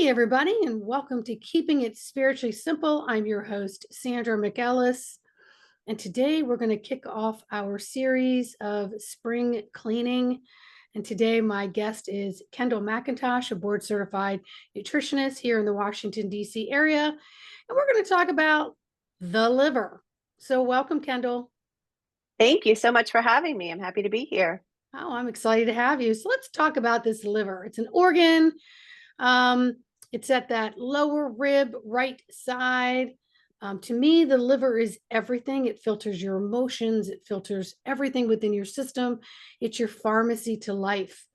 Hey, everybody, and welcome to Keeping It Spiritually Simple. I'm your host, Sandra McEllis, and today we're going to kick off our series of spring cleaning. And today, my guest is Kendall MacKintosh, a board certified nutritionist here in the Washington, D.C. area. And we're going to talk about the liver. So, welcome, Kendall. Thank you so much for having me. I'm happy to be here. Oh, I'm excited to have you. So, let's talk about this liver. It's an organ. It's at that lower rib right side. To me, the liver is everything. It filters your emotions. It filters everything within your system. It's your pharmacy to life.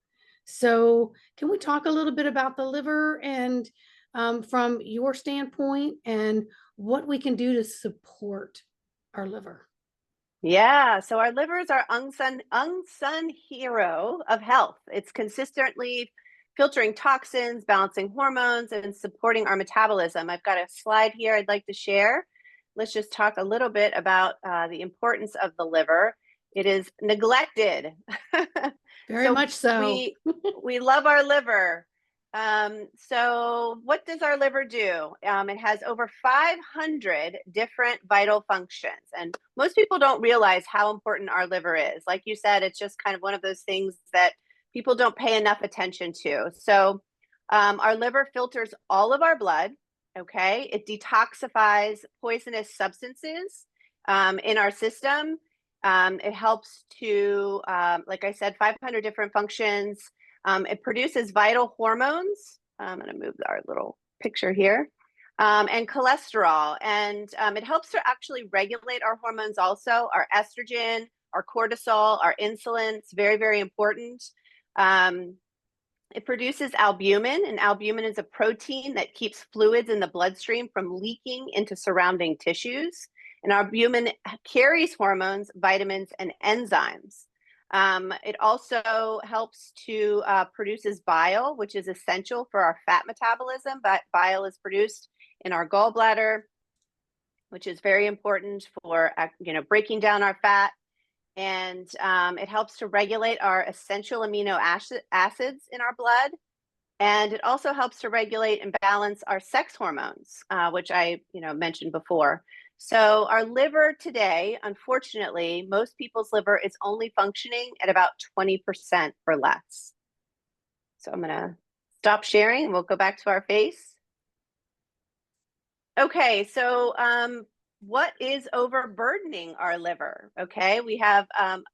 So can we talk a little bit about the liver and from your standpoint and what we can do to support our liver? Yeah, so our liver is our unsung hero of health. It's consistently filtering toxins, balancing hormones, and supporting our metabolism. I've got a slide here I'd like to share. Let's just talk a little bit about the importance of the liver. It is neglected. Very much so. We love our liver. So what does our liver do? It has over 500 different vital functions, and most people don't realize how important our liver is. Like you said, it's just kind of one of those things that people don't pay enough attention to. So our liver filters all of our blood, okay? It detoxifies poisonous substances in our system. It helps to, like I said, 500 different functions. It produces vital hormones. I'm going to move our little picture here. And cholesterol. And it helps to actually regulate our hormones also, our estrogen, our cortisol, our insulin. It's very, very important. It produces albumin, and albumin is a protein that keeps fluids in the bloodstream from leaking into surrounding tissues. And albumin carries hormones, vitamins, and enzymes. It also helps to produces bile, which is essential for our fat metabolism. But bile is produced in our gallbladder, which is very important for breaking down our fat. And it helps to regulate our essential amino acids in our blood. And it also helps to regulate and balance our sex hormones, which I mentioned before. So our liver today, unfortunately, most people's liver is only functioning at about 20% or less. So I'm going to stop sharing and we'll go back to our face. Okay, so what is overburdening our liver? Okay, we have,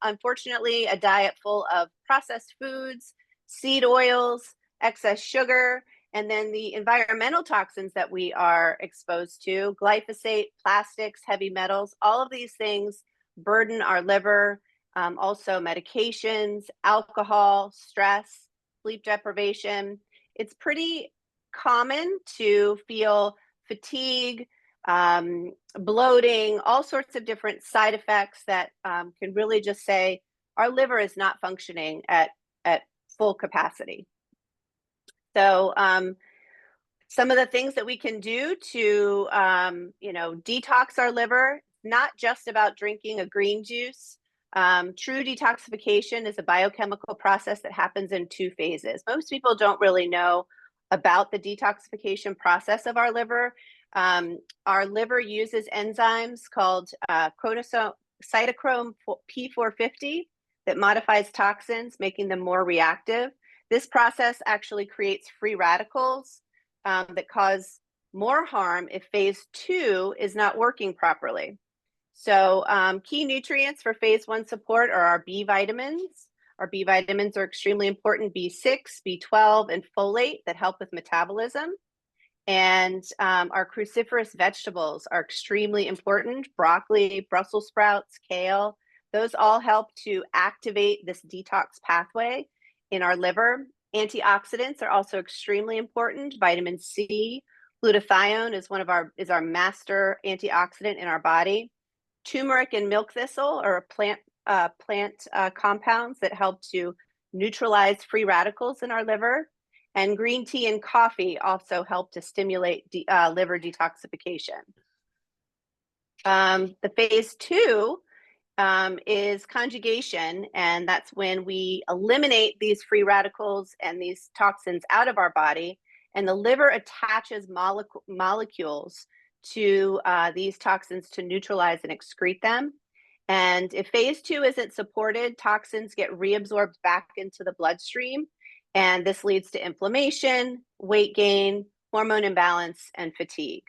unfortunately, a diet full of processed foods, seed oils, excess sugar, and then the environmental toxins that we are exposed to, glyphosate, plastics, heavy metals, all of these things burden our liver. Also medications, alcohol, stress, sleep deprivation. It's pretty common to feel fatigue, bloating, all sorts of different side effects that can really just say our liver is not functioning at full capacity. So some of the things that we can do to detox our liver, not just about drinking a green juice. True detoxification is a biochemical process that happens in 2 phases. Most people don't really know about the detoxification process of our liver. Our liver uses enzymes called cytochrome P450 that modifies toxins, making them more reactive. This process actually creates free radicals that cause more harm if phase 2 is not working properly. So key nutrients for phase 1 support are our B vitamins. Our B vitamins are extremely important: B6, B12, and folate that help with metabolism. And our cruciferous vegetables are extremely important: broccoli, Brussels sprouts, kale. Those all help to activate this detox pathway in our liver. Antioxidants are also extremely important. Vitamin C, glutathione is our master antioxidant in our body. Turmeric and milk thistle are plant compounds that help to neutralize free radicals in our liver. And green tea and coffee also help to stimulate liver detoxification. The phase 2 is conjugation, and that's when we eliminate these free radicals and these toxins out of our body. And the liver attaches molecules to these toxins to neutralize and excrete them. And if phase 2 isn't supported, toxins get reabsorbed back into the bloodstream. And this leads to inflammation, weight gain, hormone imbalance, and fatigue.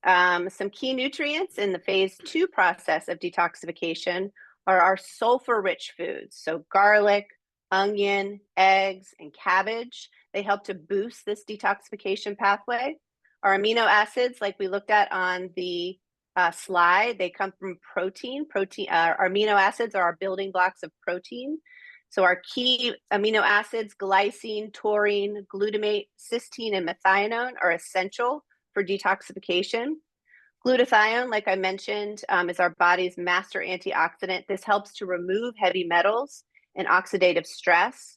Some key nutrients in the phase 2 process of detoxification are our sulfur-rich foods. So garlic, onion, eggs, and cabbage. They help to boost this detoxification pathway. Our amino acids, like we looked at on the slide, they come from protein. Our amino acids are our building blocks of protein. So our key amino acids, glycine, taurine, glutamate, cysteine, and methionine are essential for detoxification. Glutathione, like I mentioned, is our body's master antioxidant. This helps to remove heavy metals and oxidative stress.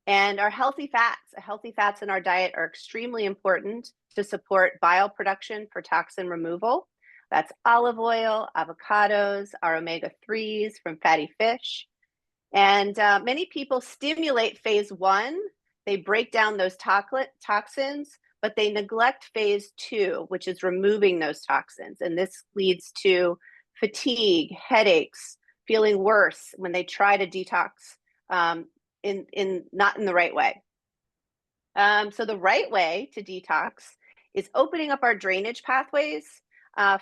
And our healthy fats in our diet are extremely important to support bile production for toxin removal. That's olive oil, avocados, our omega-3s from fatty fish. And many people stimulate phase 1. They break down those toxins, but they neglect phase 2, which is removing those toxins. And this leads to fatigue, headaches, feeling worse when they try to detox not in the right way. So the right way to detox is opening up our drainage pathways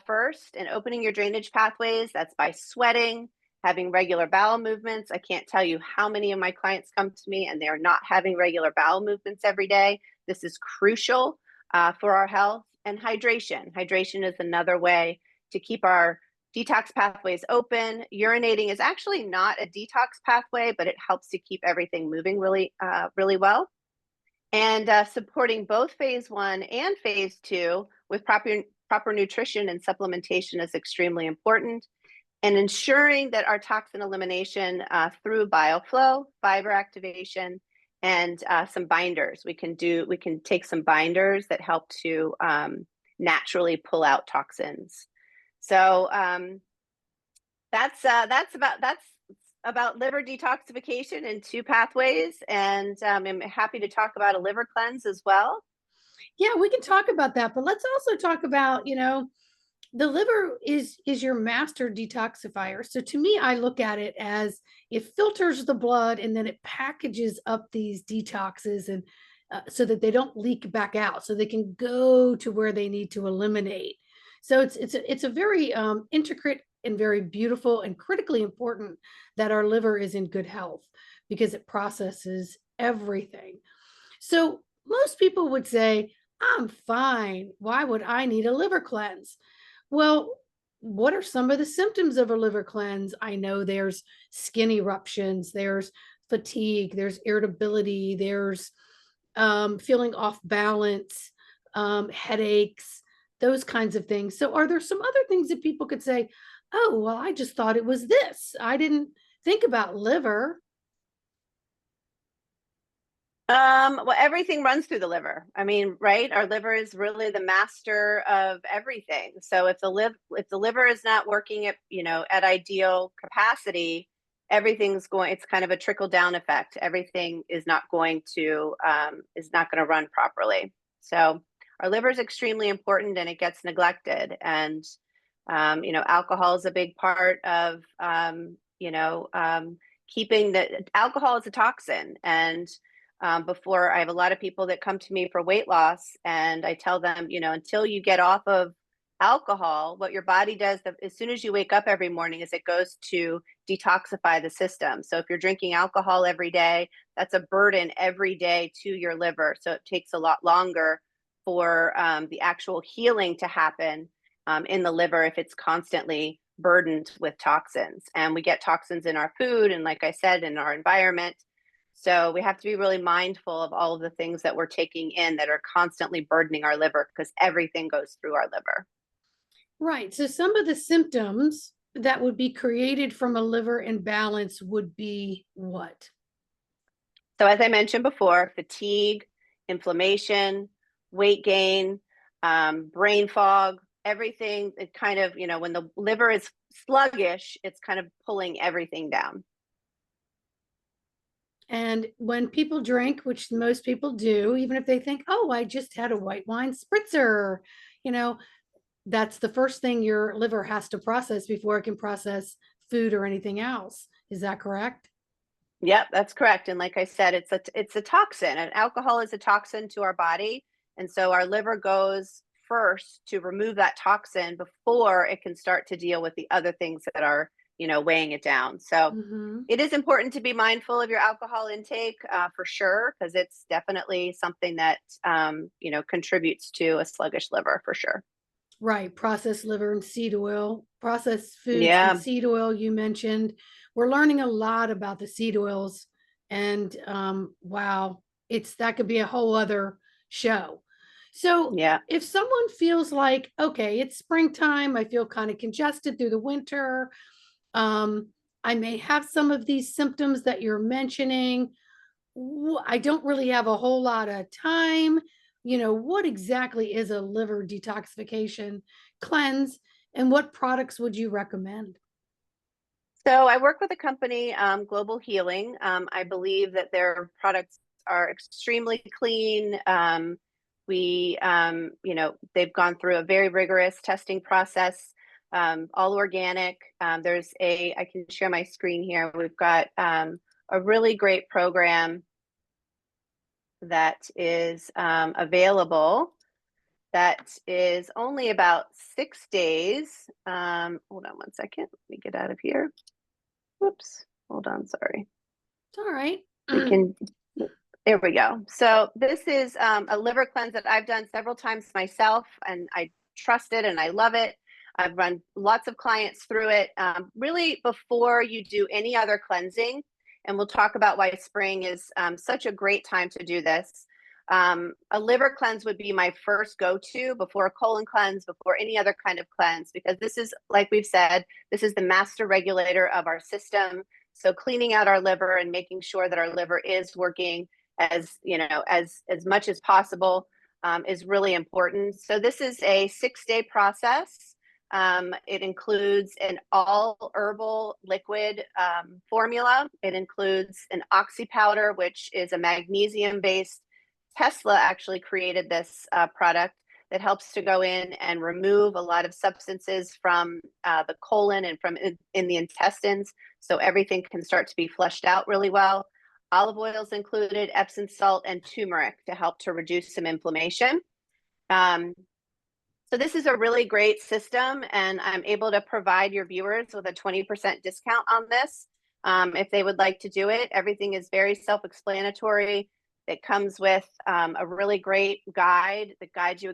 first. And opening your drainage pathways, that's by sweating, having regular bowel movements. I can't tell you how many of my clients come to me and they're not having regular bowel movements every day. This is crucial for our health. And hydration. Hydration is another way to keep our detox pathways open. Urinating is actually not a detox pathway, but it helps to keep everything moving really well. And supporting both phase 1 and phase 2 with proper nutrition and supplementation is extremely important. And ensuring that our toxin elimination through bile flow, fiber activation, and some binders. We can take some binders that help to naturally pull out toxins. So that's about liver detoxification in 2 pathways. And I'm happy to talk about a liver cleanse as well. Yeah, we can talk about that, but let's also talk about, the liver is your master detoxifier. So to me, I look at it as it filters the blood and then it packages up these detoxes and so that they don't leak back out, so they can go to where they need to eliminate. So it's a very intricate and very beautiful and critically important that our liver is in good health because it processes everything. So most people would say, I'm fine. Why would I need a liver cleanse? Well, what are some of the symptoms of a liver cleanse? I know there's skin eruptions, there's fatigue, there's irritability, there's feeling off balance, headaches, those kinds of things. So are there some other things that people could say, oh, well, I just thought it was this. I didn't think about liver. Well, everything runs through the liver. I mean, right? Our liver is really the master of everything. So if the liver is not working at ideal capacity, it's kind of a trickle down effect. Everything is not going to run properly. So our liver is extremely important and it gets neglected. And alcohol is a big part of keeping alcohol is a toxin. And before, I have a lot of people that come to me for weight loss, and I tell them, until you get off of alcohol, what your body does as soon as you wake up every morning is it goes to detoxify the system. So if you're drinking alcohol every day, that's a burden every day to your liver. So it takes a lot longer for the actual healing to happen in the liver if it's constantly burdened with toxins. And we get toxins in our food and, like I said, in our environment. So we have to be really mindful of all of the things that we're taking in that are constantly burdening our liver, because everything goes through our liver. Right. So some of the symptoms that would be created from a liver imbalance would be what? So as I mentioned before, fatigue, inflammation, weight gain, brain fog, everything. It kind of, when the liver is sluggish, it's kind of pulling everything down. And when people drink, which most people do, even if they think, oh, I just had a white wine spritzer, you know, that's the first thing your liver has to process before it can process food or anything else. Is that correct? Yep, that's correct. And like I said, it's a toxin, and alcohol is a toxin to our body. And so our liver goes first to remove that toxin before it can start to deal with the other things that are, weighing it down. So Mm-hmm. it is important to be mindful of your alcohol intake, for sure, because it's definitely something that, contributes to a sluggish liver for sure. Right. Processed liver and seed oil, processed foods and Yeah. seed oil, you mentioned. We're learning a lot about the seed oils. And wow, it's that could be a whole other show. So Yeah. if someone feels like, okay, it's springtime, I feel kind of congested through the winter, um, I may have some of these symptoms that you're mentioning. I don't really have a whole lot of time. What exactly is a liver detoxification cleanse and what products would you recommend? So I work with a company, Global Healing. I believe that their products are extremely clean. They've gone through a very rigorous testing process, all organic. I can share my screen here. We've got a really great program that is available that is only about 6 days. Hold on one second. Let me get out of here. Whoops. Hold on. Sorry. It's all right. We can. There we go. So this is a liver cleanse that I've done several times myself, and I trust it and I love it. I've run lots of clients through it. Really, before you do any other cleansing, and we'll talk about why spring is such a great time to do this. A liver cleanse would be my first go-to before a colon cleanse, before any other kind of cleanse, because this is, like we've said, this is the master regulator of our system. So cleaning out our liver and making sure that our liver is working as much as possible is really important. So this is a 6-day process. It includes an all herbal liquid formula. It includes an oxy powder, which is a magnesium based. Tesla actually created this product that helps to go in and remove a lot of substances from the colon and from in the intestines, so everything can start to be flushed out really well. Olive oil is included, Epsom salt, and turmeric to help to reduce some inflammation. So this is a really great system, and I'm able to provide your viewers with a 20% discount on this if they would like to do it. Everything is very self-explanatory. It comes with a really great guide that guides you,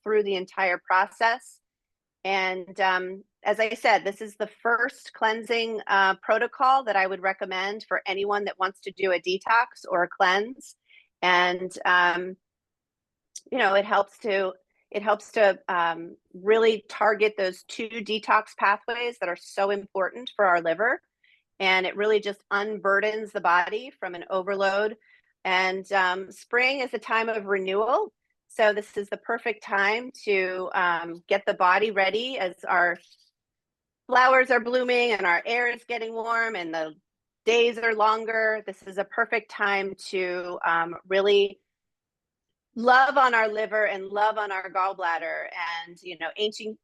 through the entire process. And as I said, this is the first cleansing protocol that I would recommend for anyone that wants to do a detox or a cleanse. And it helps to really target those 2 detox pathways that are so important for our liver, and it really just unburdens the body from an overload. And spring is a time of renewal. So this is the perfect time to get the body ready as our flowers are blooming and our air is getting warm and the days are longer. This is a perfect time to really love on our liver and love on our gallbladder. And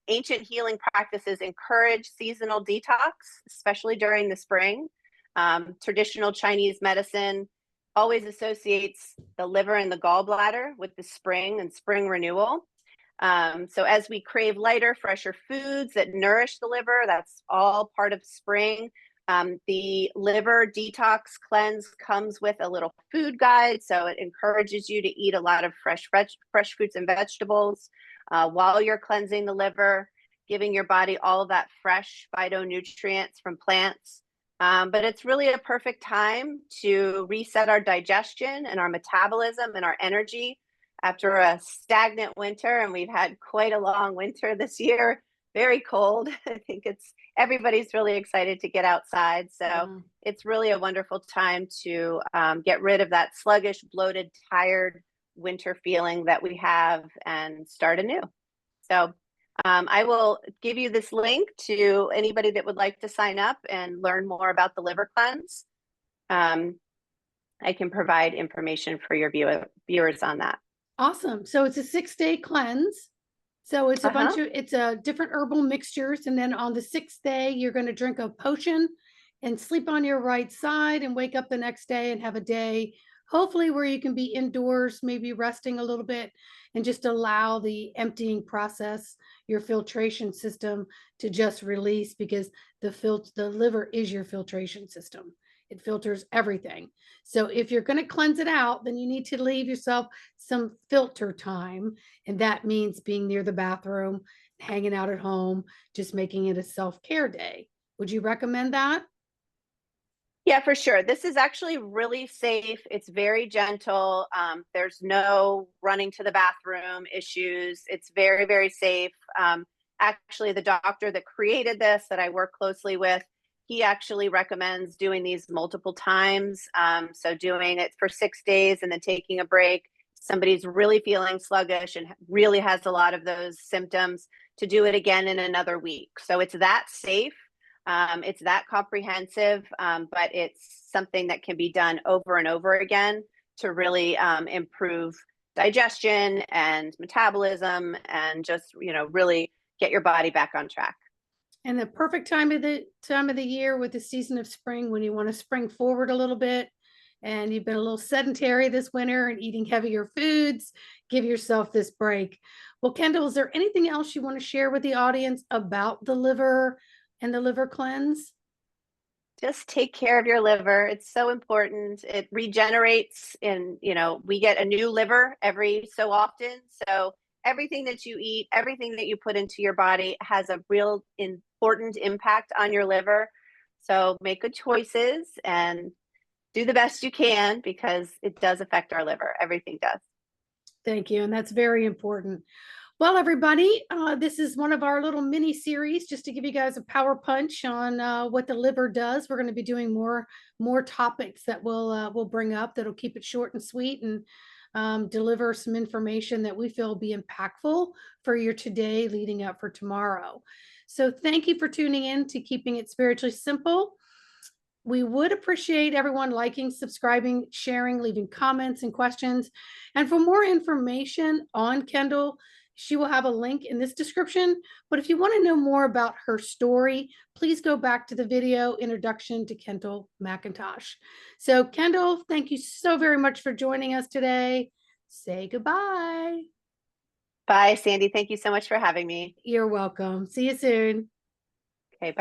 ancient healing practices encourage seasonal detox, especially during the spring. Traditional Chinese medicine always associates the liver and the gallbladder with the spring and spring renewal. So as we crave lighter, fresher foods that nourish the liver, that's all part of spring. The liver detox cleanse comes with a little food guide, so it encourages you to eat a lot of fresh fruits and vegetables while you're cleansing the liver, giving your body all of that fresh phytonutrients from plants. But it's really a perfect time to reset our digestion and our metabolism and our energy after a stagnant winter, and we've had quite a long winter this year, very cold. I think everybody's really excited to get outside. So Yeah. it's really a wonderful time to get rid of that sluggish, bloated, tired winter feeling that we have and start anew. So I will give you this link to anybody that would like to sign up and learn more about the liver cleanse. I can provide information for your viewers on that. Awesome. So it's a 6-day cleanse. So it's a bunch of, it's a different herbal mixtures. And then on the 6th day, you're going to drink a potion and sleep on your right side and wake up the next day and have a day, hopefully where you can be indoors, maybe resting a little bit and just allow the emptying process, your filtration system to just release, because the liver is your filtration system. It filters everything. So if you're going to cleanse it out, then you need to leave yourself some filter time. And that means being near the bathroom, hanging out at home, just making it a self-care day. Would you recommend that? Yeah, for sure. This is actually really safe. It's very gentle. There's no running to the bathroom issues. It's very, very safe. Actually, the doctor that created this, that I work closely with, he actually recommends doing these multiple times. So doing it for 6 days and then taking a break. Somebody's really feeling sluggish and really has a lot of those symptoms, to do it again in another week. So it's that safe. It's that comprehensive, but it's something that can be done over and over again to really improve digestion and metabolism, and just, really get your body back on track. And the perfect time of the year with the season of spring, when you want to spring forward a little bit and you've been a little sedentary this winter and eating heavier foods, give yourself this break. Well, Kendall, is there anything else you want to share with the audience about the liver and the liver cleanse? Just take care of your liver. It's so important. It regenerates, and we get a new liver every so often. So everything that you eat, everything that you put into your body has a real important impact on your liver. So make good choices and do the best you can, because it does affect our liver. Everything does. Thank you. And that's very important. Well, everybody, this is one of our little mini series just to give you guys a power punch on what the liver does. We're going to be doing more topics that we'll bring up that'll keep it short and sweet, and deliver some information that we feel will be impactful for your today leading up for tomorrow. So thank you for tuning in to Keeping It Spiritually Simple. We would appreciate everyone liking, subscribing, sharing, leaving comments and questions. And for more information on Kendall, she will have a link in this description. But if you want to know more about her story, please go back to the video introduction to Kendall MacKintosh. So Kendall, thank you so very much for joining us today. Say goodbye. Bye, Sandy. Thank you so much for having me. You're welcome. See you soon.